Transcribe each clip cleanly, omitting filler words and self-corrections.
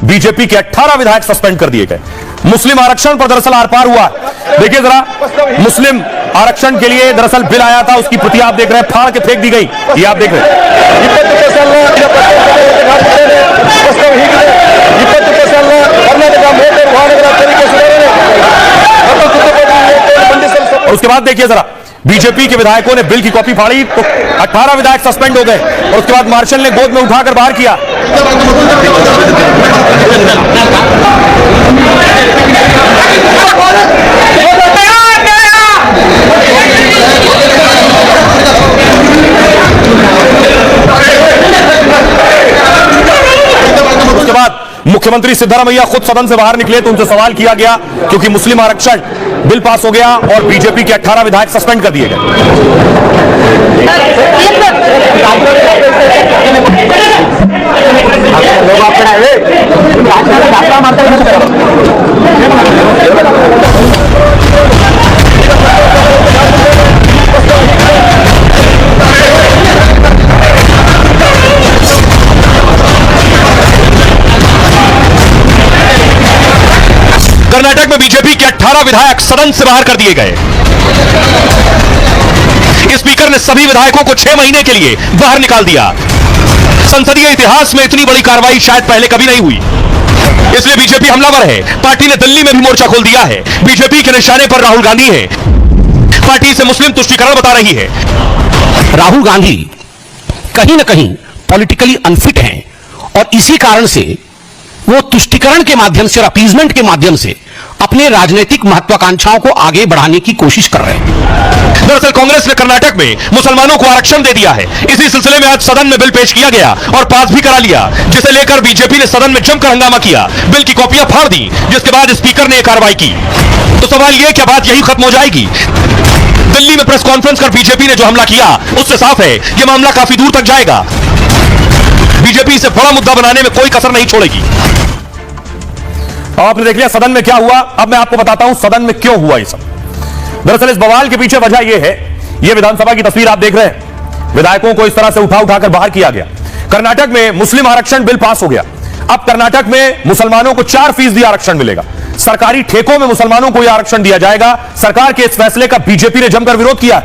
BJP के 18 विधायक suspend कर दिए गए। मुस्लिम आरक्षण पर दरअसल आर पार हुआ। देखिए जरा, मुस्लिम आरक्षण के लिए दरअसल बिल आया था, उसकी प्रति आप देख रहे हैं फाड़ के फेंक दी गई। ये आप देख रहे हैं। और उसके बाद देखिए जरा, बीजेपी के विधायकों ने बिल की कॉपी फाड़ी तो 18 विधायक सस्पेंड हो गए और उसके बाद मार्शल ने गोद में उठाकर बाहर किया। उसके बाद मुख्यमंत्री सिद्धारमैया खुद सदन से बाहर निकले तो उनसे सवाल किया गया, क्योंकि मुस्लिम आरक्षण बिल पास हो गया और बीजेपी के 18 विधायक सस्पेंड कर दिए गए। कर्नाटक में बीजेपी के 18 विधायक सदन से बाहर कर दिए गए। स्पीकर ने सभी विधायकों को 6 महीने के लिए बाहर निकाल दिया। संसदीय इतिहास में इतनी बड़ी कार्रवाई शायद पहले कभी नहीं हुई, इसलिए बीजेपी हमलावर है। पार्टी ने दिल्ली में भी मोर्चा खोल दिया है। बीजेपी के निशाने पर राहुल गांधी है। पार्टी इसे मुस्लिम तुष्टीकरण बता रही है। राहुल गांधी कहीं ना कहीं पॉलिटिकली अनफिट हैं और इसी कारण से वो तुष्टीकरण के माध्यम से और अपीजमेंट के माध्यम से अपने राजनीतिक महत्वाकांक्षाओं को आगे बढ़ाने की कोशिश कर रहे हैं। दरअसल कांग्रेस ने कर्नाटक में मुसलमानों को आरक्षण दे दिया है। इसी सिलसिले में आज सदन में बिल पेश किया गया और पास भी करा लिया, जिसे लेकर बीजेपी ने सदन में जमकर हंगामा किया, बिल की कॉपियां फाड़ दी, जिसके बाद स्पीकर ने यह कार्रवाई की। तो सवाल यह, क्या बात यही खत्म हो जाएगी? दिल्ली में प्रेस कॉन्फ्रेंस कर बीजेपी ने जो हमला किया उससे साफ है यह मामला काफी दूर तक जाएगा। बीजेपी इसे बड़ा मुद्दा बनाने में कोई कसर नहीं छोड़ेगी। आपने देख लिया सदन में क्या हुआ। अब मैं आपको बताता हूं सदन में क्यों हुआ ये सब। दरअसल इस बवाल के पीछे वजह यह है, यह विधानसभा की तस्वीर आप देख रहे हैं। विधायकों को इस तरह से उठाकर बाहर किया गया। कर्नाटक में मुस्लिम आरक्षण बिल पास हो गया। अब कर्नाटक में मुसलमानों को 4% आरक्षण मिलेगा। सरकारी ठेकों में मुसलमानों को यह आरक्षण दिया जाएगा। सरकार के इस फैसले का बीजेपी ने जमकर विरोध किया।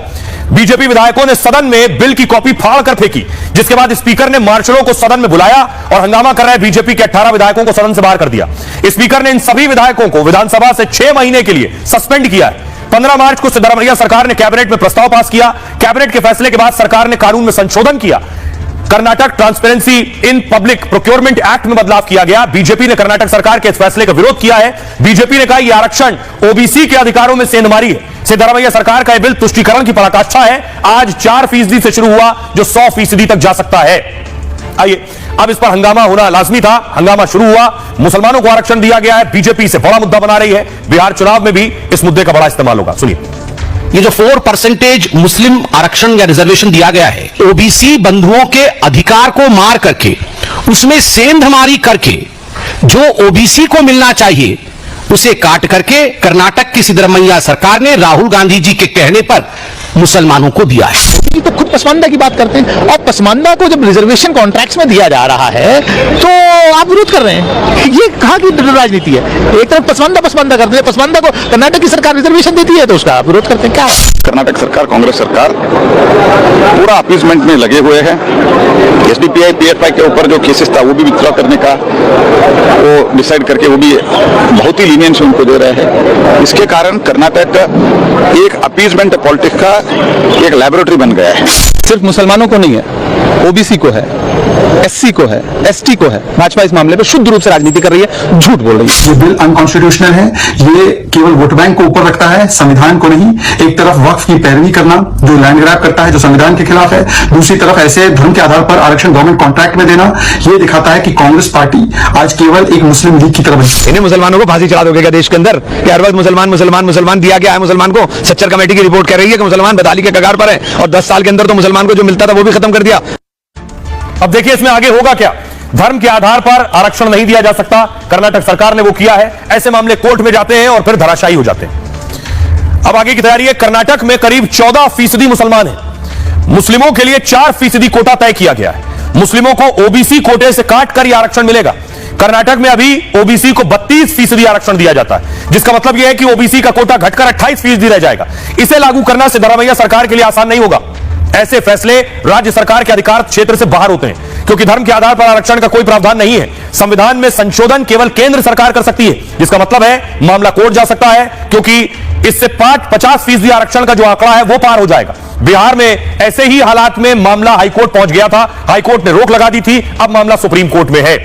बीजेपी विधायकों ने सदन में बिल की कॉपी फाड़ कर फेंकी, जिसके बाद स्पीकर ने मार्शलों को सदन में बुलाया और हंगामा कर रहे बीजेपी के 18 विधायकों को सदन से बाहर कर दिया। स्पीकर ने इन सभी विधायकों को विधानसभा से 6 महीने के लिए सस्पेंड किया है। 15 मार्च को सिद्धारमैया सरकार ने कैबिनेट में प्रस्ताव पास किया। कैबिनेट के फैसले के बाद सरकार ने कानून में संशोधन किया। Karnataka transparency in public procurement act में बदलाव किया गया। बीजेपी ने कर्नाटक सरकार के इस फैसले का विरोध किया है। बीजेपी ने कहा यह आरक्षण ओबीसी के अधिकारों में सेंधमारी है। सिद्धारमैया सरकार का यह बिल तुष्टीकरण की पराकाष्ठा है। आज 4% से शुरू हुआ जो 100% तक जा सकता है। आइए, अब इस पर हंगामा होना लाजमी था। हंगामा शुरू हुआ, मुसलमानों को आरक्षण दिया गया है। बीजेपी इसे बड़ा मुद्दा बना रही है। बिहार चुनाव में भी इस मुद्दे का बड़ा इस्तेमाल होगा। सुनिए, ये जो 4% मुस्लिम आरक्षण या रिजर्वेशन दिया गया है, ओबीसी बंधुओं के अधिकार को मार करके उसमें सेंधमारी करके जो ओबीसी को मिलना चाहिए उसे काट करके कर्नाटक की सिद्धरमैया सरकार ने राहुल गांधी जी के कहने पर मुसलमानों को दिया है। तो खुद पसमानदा की बात करते हैं और पसमानदा को जब रिजर्वेशन कॉन्ट्रैक्ट्स में दिया जा रहा है तो आप विरोध कर रहे हैं। ये कहाँ की राजनीति है? एक तरफ पसमानदा करते हैं, पसमानदा को कर्नाटक की सरकार रिजर्वेशन देती है तो उसका आप विरोध करते हैं। क्या कर्नाटक सरकार, कांग्रेस सरकार पूरा अपीजमेंट में लगे हुए हैं। एसडीपीआई पीएफआई के ऊपर जो केसेस था वो भी विथड्रॉ करने का वो डिसाइड करके वो भी बहुत ही लीनियंस उनको दे रहे हैं। इसके कारण कर्नाटक एक अपीजमेंट पॉलिटिक्स का एक लैबोरेटरी बन गया है। सिर्फ मुसलमानों को नहीं है, ओबीसी को है, एससी को है, एसटी को है। भाजपा इस मामले पर शुद्ध रूप से राजनीति कर रही है, झूठ बोल रही है। ये बिल अनकॉन्स्टिट्यूशनल है। ये केवल वोट बैंक को ऊपर रखता है, संविधान को नहीं। एक तरफ वक्फ की पैरवी करना जो लैंड ग्रैब करता है, जो संविधान के खिलाफ है, दूसरी तरफ ऐसे धर्म के आधार पर आरक्षण गवर्नमेंट कॉन्ट्रैक्ट में देना, ये दिखाता है कि कांग्रेस पार्टी आज केवल एक मुस्लिम लीग की तरफ। इन्हें मुसलमानों को फांसी चढ़ा दोगे क्या देश के अंदर? कि हर वक्त मुसलमान मुसलमान मुसलमान दिया गया है मुसलमान को। सच्चर कमेटी की रिपोर्ट कह रही है कि मुसलमान बदहाली के कगार पर है और 10 साल के अंदर तो मुसलमान को जो मिलता था वो भी खत्म कर दिया। अब देखिए इसमें आगे होगा क्या। धर्म के आधार पर आरक्षण नहीं दिया जा सकता। कर्नाटक सरकार ने वो किया है। ऐसे मामले कोर्ट में जाते हैं और फिर धराशायी हो जाते हैं। अब आगे की तैयारी है। कर्नाटक में करीब 14% मुसलमान हैं। मुस्लिमों के लिए 4% कोटा तय किया गया है। मुस्लिमों को ओबीसी कोटे से काट कर यह आरक्षण मिलेगा। कर्नाटक में अभी ओबीसी को 32% आरक्षण दिया जाता है, जिसका मतलब यह है कि ओबीसी का कोटा घटकर 28% रह जाएगा। इसे लागू करना सिद्धरामैया सरकार के लिए आसान नहीं होगा। ऐसे फैसले राज्य सरकार के अधिकार क्षेत्र से बाहर होते हैं, क्योंकि धर्म के आधार पर आरक्षण का कोई प्रावधान नहीं है। संविधान में संशोधन केवल केंद्र सरकार कर सकती है, जिसका मतलब है मामला कोर्ट जा सकता है, क्योंकि इससे 50% आरक्षण का जो आंकड़ा है वो पार हो जाएगा। बिहार में ऐसे ही हालात में मामला हाईकोर्ट पहुंच गया था, हाईकोर्ट ने रोक लगा दी थी, अब मामला सुप्रीम कोर्ट में है।